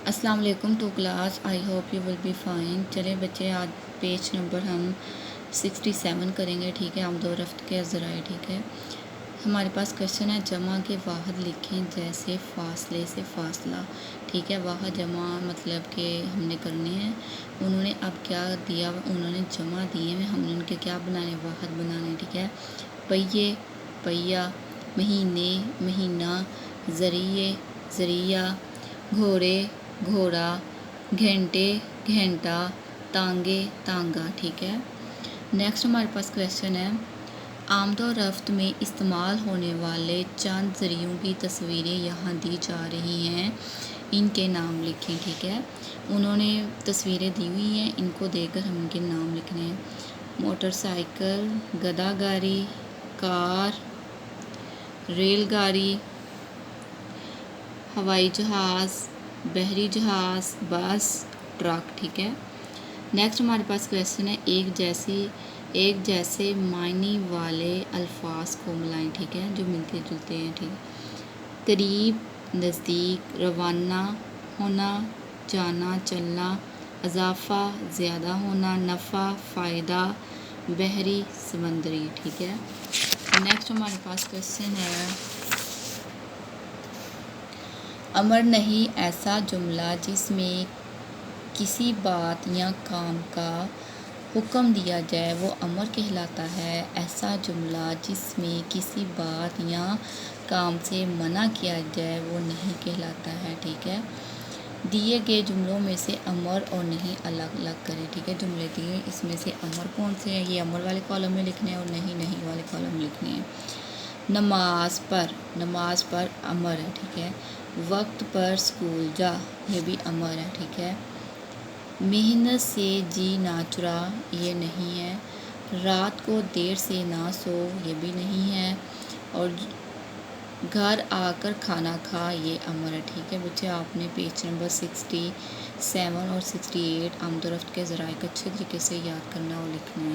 अस्सलाम वालेकुम to class, I hope you will be fine. चले बच्चे, आज पेज नंबर हम 67 करेंगे, ठीक है। आमद व रफ्त के ज़राए, ठीक है। हमारे पास क्वेश्चन है, जमा के वाहद लिखें जैसे फासले से फासला, ठीक है। वाहद जमा मतलब कि हमने करने हैं। उन्होंने अब क्या दिया, उन्होंने जमा दिए हैं, हमने उनके क्या बनाने, वाहद बनाने, ठीक है। पहिए, पहिया, महीने, महीना, ज़रिए, ज़रिया, घोड़े, घोड़ा, घंटे, घंटा, तांगे, तांगा, ठीक है। नेक्स्ट हमारे पास क्वेश्चन है, आमद व रफ्त में इस्तेमाल होने वाले चंद ज़रियों की तस्वीरें यहाँ दी जा रही हैं, इनके नाम लिखें, ठीक है। उन्होंने तस्वीरें दी हुई हैं, इनको देकर हम इनके नाम लिखने हैं। मोटरसाइकिल, गधा गाड़ी, कार, रेलगाड़ी, हवाई जहाज़, बहरी जहाज़, बस, ट्रक, ठीक है। नेक्स्ट हमारे पास क्वेश्चन है, एक जैसे मायने वाले अल्फाज को मिलाएं, ठीक है, जो मिलते जुलते हैं, ठीक है। करीब, नज़दीक, रवाना होना, जाना, चलना, इजाफा, ज़्यादा होना, नफ़ा, फ़ायदा, बहरी, समंदरी, ठीक है। नेक्स्ट हमारे पास क्वेश्चन है, अमर नहीं ऐसा जुमला जिसमें किसी बात या काम का हुक्म दिया जाए वो अमर कहलाता है। ऐसा जुमला जिसमें किसी बात या काम से मना किया जाए वो नहीं कहलाता है, ठीक है। दिए गए जुमलों में से अमर और नहीं अलग अलग करें, ठीक है। जुमले दिए, इसमें से अमर कौन से हैं, ये अमर वाले कॉलम में लिखने हैं और नहीं नहीं वाले कॉलम में लिखने हैं। नमाज पर अमर है, ठीक है। वक्त पर स्कूल जा, ये भी अमर है, ठीक है। मेहनत से जी ना चुरा, ये नहीं है। रात को देर से ना सो, ये भी नहीं है। और घर आकर खाना खा, ये अमर है, ठीक है। बच्चे, आपने पेज नंबर 67 और 68 आमद व रफ्त के ज़राए को अच्छे तरीके से याद करना और लिखना है।